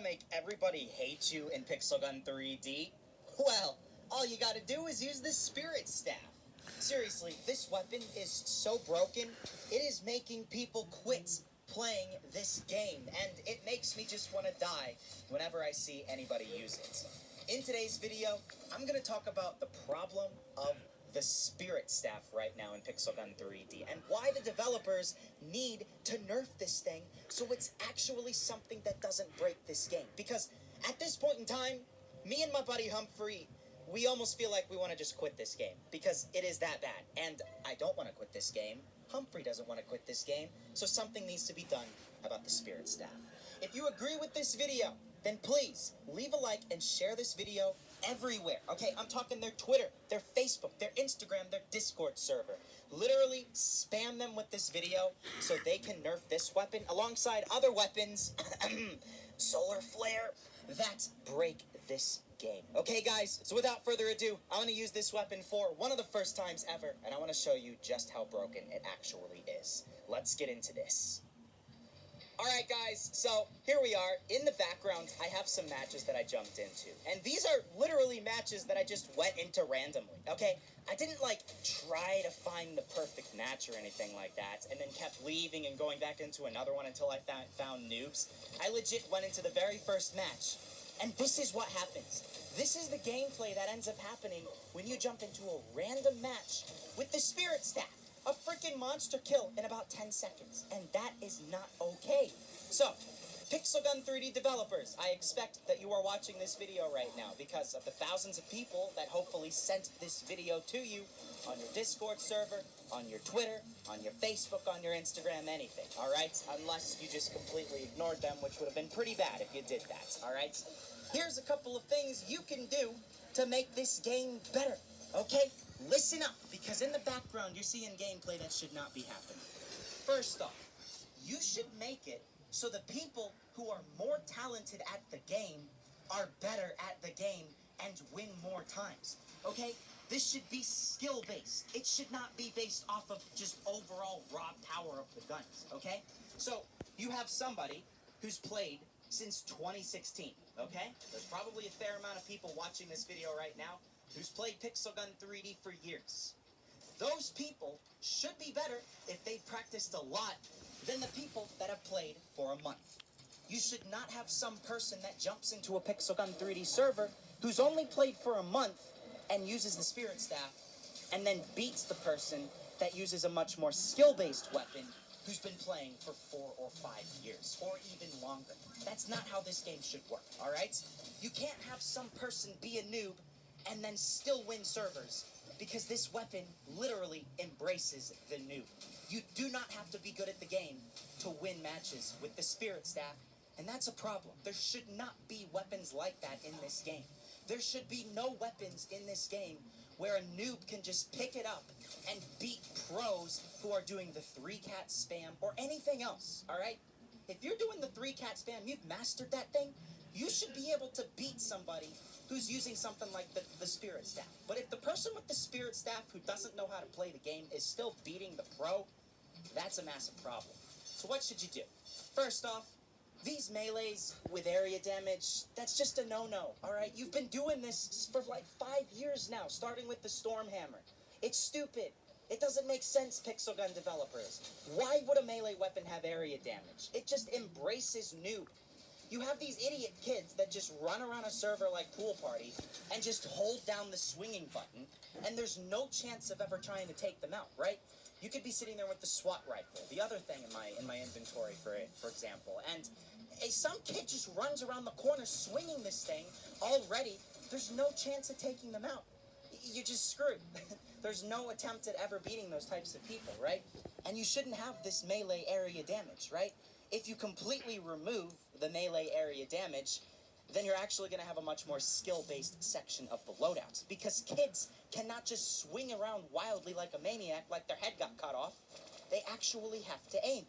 make everybody hate you in Pixel Gun 3D? Well, all you gotta do is use this Spirit Staff. Seriously, this weapon is so broken, it is making people quit playing this game, and it makes me just want to die whenever I see anybody use it. In today's video, I'm going to talk about the problem of the Spirit Staff right now in Pixel Gun 3D, and why the developers need to nerf this thing so it's actually something that doesn't break this game. Because at this point in time, me and my buddy Humphrey, we almost feel like we want to just quit this game because it is that bad. And I don't want to quit this game. Humphrey doesn't want to quit this game. So something needs to be done about the Spirit Staff. If you agree with this video, then please leave a like and share this video everywhere. Okay, I'm talking their Twitter, their Facebook, their Instagram, their Discord server. Literally spam them with this video so they can nerf this weapon alongside other weapons, solar flare, that break this game. Okay, guys, so without further ado, I want to use this weapon for one of the first times ever, and I want to show you just how broken it actually is. Let's get into this. Alright guys, so here we are. In the background, I have some matches that I jumped into. And these are literally matches that I just went into randomly, okay? I didn't, try to find the perfect match or anything like that, and then kept leaving and going back into another one until I found noobs. I legit went into the very first match. And this is what happens. This is the gameplay that ends up happening when you jump into a random match with the Spirit Staff. A freaking monster kill in about 10 seconds. And that is not okay. So, Pixel Gun 3D developers, I expect that you are watching this video right now because of the thousands of people that hopefully sent this video to you on your Discord server, on your Twitter, on your Facebook, on your Instagram, anything, alright? Unless you just completely ignored them, which would have been pretty bad if you did that, alright? Here's a couple of things you can do to make this game better, okay? Listen up, because in the background you're seeing gameplay that should not be happening. First off, you should make it so the people who are more talented at the game are better at the game and win more times, okay? This should be skill-based. It should not be based off of just overall raw power of the guns, okay? So, you have somebody who's played since 2016, okay? There's probably a fair amount of people watching this video right now who's played Pixel Gun 3D for years. Those people should be better if they practiced a lot than the people that have played for a month. You should not have some person that jumps into a Pixel Gun 3D server who's only played for a month and uses the Spirit Staff and then beats the person that uses a much more skill-based weapon who's been playing for 4 or 5 years, or even longer. That's not how this game should work, alright? You can't have some person be a noob and then still win servers, because this weapon literally embraces the noob. You do not have to be good at the game to win matches with the Spirit Staff, and that's a problem. There should not be weapons like that in this game. There should be no weapons in this game where a noob can just pick it up and beat pros who are doing the 3-cat spam or anything else, alright? If you're doing the 3-cat spam, you've mastered that thing, you should be able to beat somebody who's using something like the Spirit Staff. But if the person with the Spirit Staff who doesn't know how to play the game is still beating the pro, that's a massive problem. So what should you do? First off, these melees with area damage, that's just a no-no, alright? You've been doing this for 5 years now, starting with the Stormhammer. It's stupid. It doesn't make sense, Pixel Gun developers. Why would a melee weapon have area damage? It just embraces noob. You have these idiot kids that just run around a server like Pool Party and just hold down the swinging button, and there's no chance of ever trying to take them out, right? You could be sitting there with the SWAT rifle, the other thing in my inventory, for example, and some kid just runs around the corner swinging this thing already. There's no chance of taking them out. You're just screwed. There's no attempt at ever beating those types of people, right? And you shouldn't have this melee area damage, right? If you completely remove the melee area damage, then you're actually going to have a much more skill-based section of the loadouts. Because kids cannot just swing around wildly like a maniac, like their head got cut off. They actually have to aim.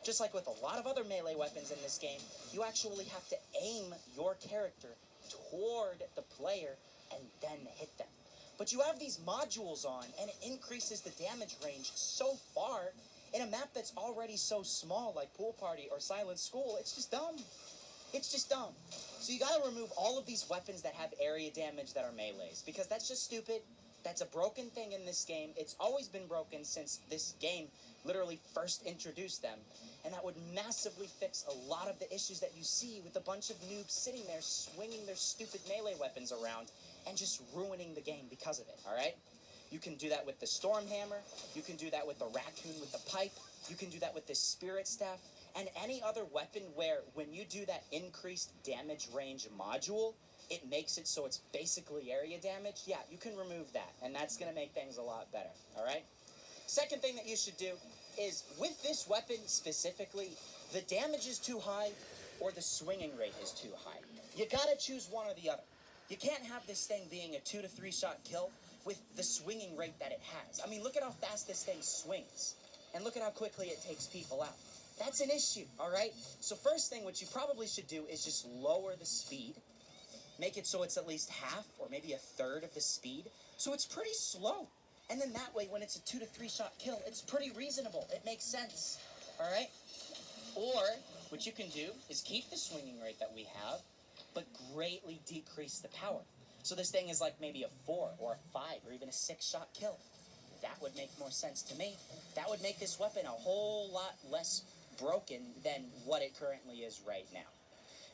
Just like with a lot of other melee weapons in this game, you actually have to aim your character toward the player and then hit them. But you have these modules on, and it increases the damage range so far in a map that's already so small, like Pool Party or Silent School. It's just dumb. It's just dumb. So you gotta remove all of these weapons that have area damage that are melees, because that's just stupid. That's a broken thing in this game. It's always been broken since this game literally first introduced them. And that would massively fix a lot of the issues that you see with a bunch of noobs sitting there swinging their stupid melee weapons around and just ruining the game because of it, alright? You can do that with the Stormhammer. You can do that with the Raccoon with the pipe. You can do that with the Spirit Staff. And any other weapon where when you do that increased damage range module, it makes it so it's basically area damage. Yeah, you can remove that, and that's going to make things a lot better, all right? Second thing that you should do is, with this weapon specifically, the damage is too high or the swinging rate is too high. You got to choose one or the other. You can't have this thing being a 2 to 3 shot kill with the swinging rate that it has. I mean, look at how fast this thing swings, and look at how quickly it takes people out. That's an issue, all right? So first thing, what you probably should do is just lower the speed. Make it so it's at least half or maybe a third of the speed. So it's pretty slow. And then that way, when it's a 2 to 3 shot kill, it's pretty reasonable. It makes sense, all right? Or what you can do is keep the swinging rate that we have, but greatly decrease the power. So this thing is like maybe a 4 or a 5 or even a 6 shot kill. That would make more sense to me. That would make this weapon a whole lot less broken than what it currently is right now.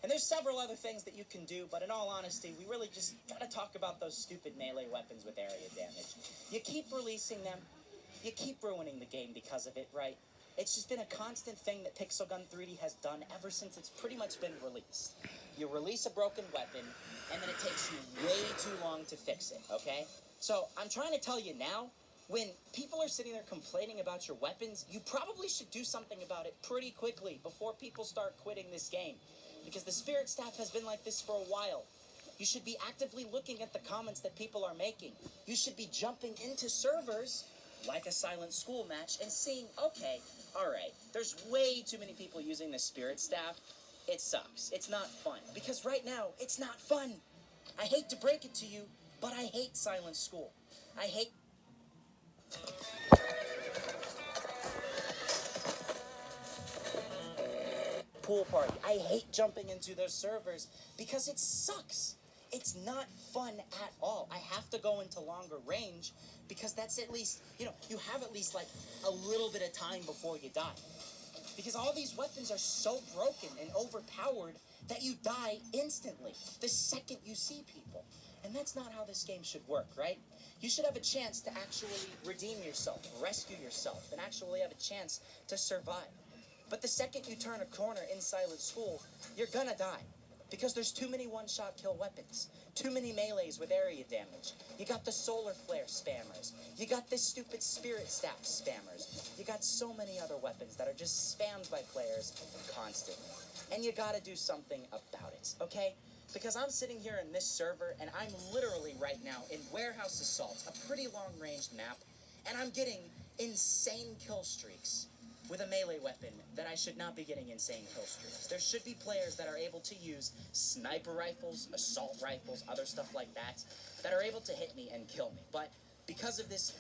And there's several other things that you can do, but in all honesty, we really just gotta talk about those stupid melee weapons with area damage. You keep releasing them, you keep ruining the game because of it, right? It's just been a constant thing that Pixel Gun 3D has done ever since it's pretty much been released. You release a broken weapon, and then it takes you way too long to fix it, okay? So I'm trying to tell you now, when people are sitting there complaining about your weapons, you probably should do something about it pretty quickly before people start quitting this game. Because the Spirit Staff has been like this for a while. You should be actively looking at the comments that people are making. You should be jumping into servers, like a Silent School match, and seeing, okay, alright, there's way too many people using the Spirit Staff. It sucks. It's not fun. Because right now, it's not fun. I hate to break it to you, but I hate Silent School. I hate... pool party. I hate jumping into those servers because it sucks. It's not fun at all. I have to go into longer range because that's at least, you have at least like a little bit of time before you die. Because all these weapons are so broken and overpowered that you die instantly the second you see people. And that's not how this game should work, right? You should have a chance to actually redeem yourself, rescue yourself, and actually have a chance to survive. But the second you turn a corner in Silent School, you're gonna die. Because there's too many one-shot kill weapons. Too many melees with area damage. You got the Solar Flare spammers. You got this stupid Spirit Staff spammers. You got so many other weapons that are just spammed by players constantly. And you gotta do something about it, okay? Because I'm sitting here in this server, and I'm literally right now in Warehouse Assault, a pretty long-ranged map, and I'm getting insane kill streaks with a melee weapon that I should not be getting insane kill streaks. There should be players that are able to use sniper rifles, assault rifles, other stuff like that are able to hit me and kill me. But because of this,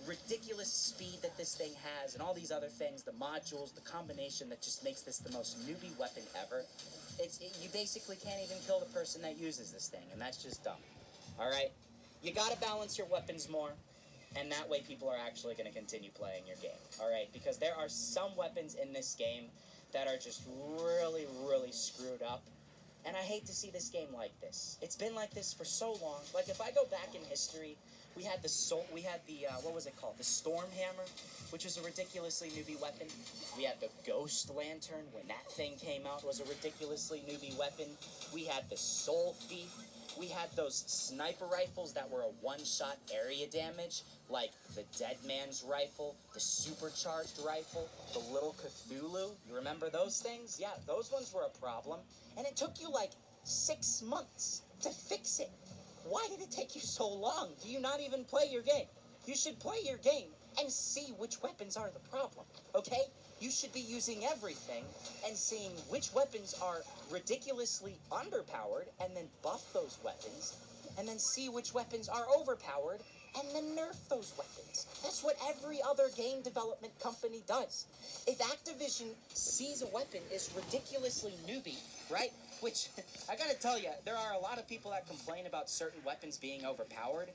ridiculous speed that this thing has and all these other things, the modules, the combination that just makes this the most newbie weapon ever, you basically can't even kill the person that uses this thing, and that's just dumb. Alright? You gotta balance your weapons more. And that way people are actually going to continue playing your game, alright? Because there are some weapons in this game that are just really, really screwed up. And I hate to see this game like this. It's been like this for so long. Like, if I go back in history, we had the what was it called? The Stormhammer, which was a ridiculously newbie weapon. We had the Ghost Lantern, when that thing came out, was a ridiculously newbie weapon. We had the Soul Thief. We had those sniper rifles that were a one-shot area damage, like the Dead Man's Rifle, the Supercharged Rifle, the Little Cthulhu. You remember those things? Yeah, those ones were a problem. And it took you like 6 months to fix it. Why did it take you so long? Do you not even play your game? You should play your game and see which weapons are the problem, okay? You should be using everything and seeing which weapons are ridiculously underpowered and then buff those weapons, and then see which weapons are overpowered and then nerf those weapons. That's what every other game development company does. If Activision sees a weapon is ridiculously newbie, right? Which, I gotta tell you, there are a lot of people that complain about certain weapons being overpowered.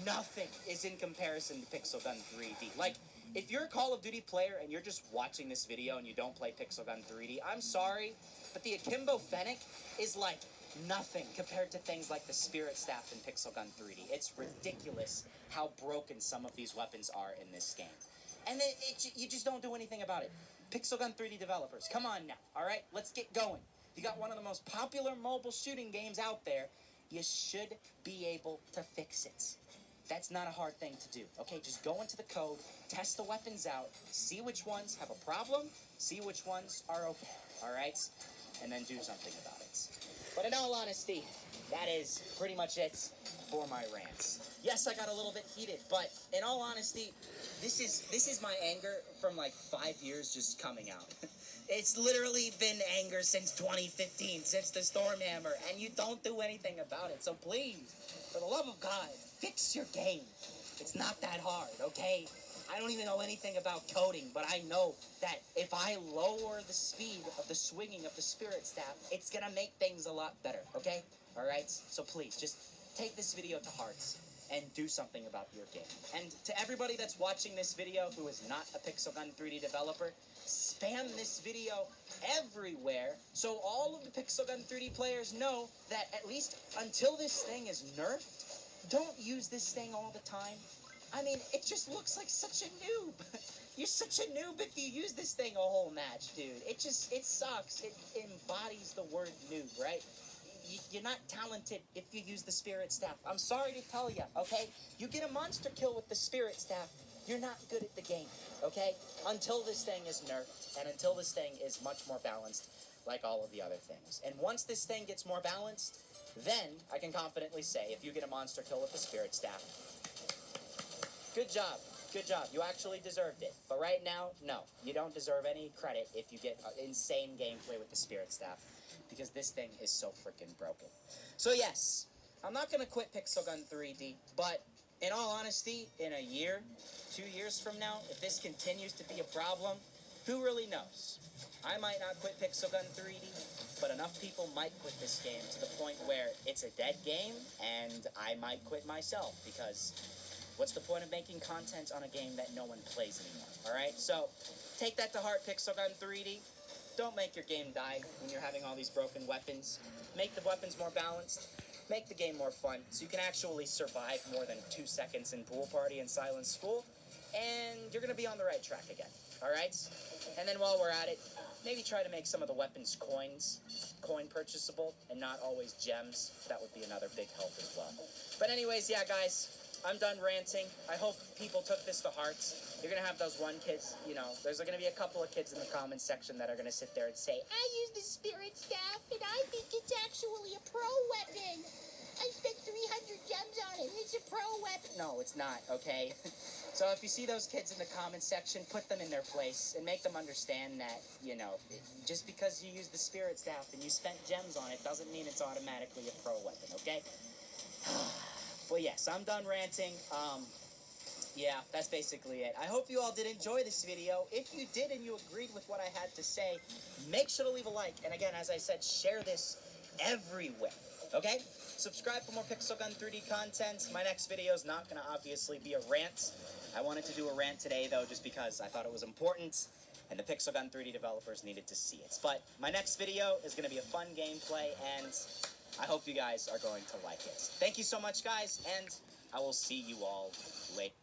Nothing is in comparison to Pixel Gun 3D. Like, if you're a Call of Duty player and you're just watching this video and you don't play Pixel Gun 3D, I'm sorry, but the Akimbo Fennec is like nothing compared to things like the Spirit Staff in Pixel Gun 3D. It's ridiculous how broken some of these weapons are in this game. And you just don't do anything about it. Pixel Gun 3D developers, come on now, all right? Let's get going. You got one of the most popular mobile shooting games out there. You should be able to fix it. That's not a hard thing to do, okay? Just go into the code, test the weapons out, see which ones have a problem, see which ones are okay, all right? And then do something about it. But in all honesty, that is pretty much it for my rants. Yes, I got a little bit heated, but in all honesty, this is my anger from like 5 years just coming out. It's literally been anger since 2015, since the Stormhammer, and you don't do anything about it. So please, for the love of God, fix your game. It's not that hard, okay? I don't even know anything about coding, but I know that if I lower the speed of the swinging of the Spirit Staff, it's gonna make things a lot better, okay? All right? So please, just take this video to heart and do something about your game. And to everybody that's watching this video who is not a Pixel Gun 3D developer, spam this video everywhere so all of the Pixel Gun 3D players know that at least until this thing is nerfed, don't use this thing all the time. I mean, it just looks like such a noob. You're such a noob if you use this thing a whole match, dude. It sucks. It embodies the word noob, right? You're not talented if you use the Spirit Staff. I'm sorry to tell you, okay? You get a monster kill with the Spirit Staff, you're not good at the game, okay? Until this thing is nerfed, and until this thing is much more balanced, like all of the other things. And once this thing gets more balanced, then I can confidently say, if you get a monster kill with the Spirit Staff, good job. Good job. You actually deserved it. But right now, no. You don't deserve any credit if you get insane gameplay with the Spirit Staff, because this thing is so freaking broken. So yes, I'm not going to quit Pixel Gun 3D, but in all honesty, in a year, 2 years from now, if this continues to be a problem, who really knows? I might not quit Pixel Gun 3D, but enough people might quit this game to the point where it's a dead game, and I might quit myself, because what's the point of making content on a game that no one plays anymore, alright? So, take that to heart, Pixel Gun 3D. Don't make your game die when you're having all these broken weapons. Make the weapons more balanced. Make the game more fun, so you can actually survive more than 2 seconds in Pool Party and Silent School, and you're going to be on the right track again, alright? And then while we're at it, maybe try to make some of the weapons coin purchasable, and not always gems. That would be another big help as well. But anyways, yeah, guys, I'm done ranting. I hope people took this to heart. You're going to have those one kids, you know, there's going to be a couple of kids in the comments section that are going to sit there and say, I use the Spirit Staff, and I think it's actually a pro weapon. I spent 300 gems on it. It's a pro weapon. No, it's not, okay? So if you see those kids in the comments section, put them in their place and make them understand that, you know, just because you use the Spirit Staff and you spent gems on it doesn't mean it's automatically a pro weapon, okay? Well, yes, I'm done ranting. Yeah, that's basically it. I hope you all did enjoy this video. If you did and you agreed with what I had to say, make sure to leave a like. And again, as I said, share this everywhere, okay? Subscribe for more Pixel Gun 3D content. My next video is not going to obviously be a rant. I wanted to do a rant today, though, just because I thought it was important, and the Pixel Gun 3D developers needed to see it. But my next video is going to be a fun gameplay, and I hope you guys are going to like it. Thank you so much, guys, and I will see you all later.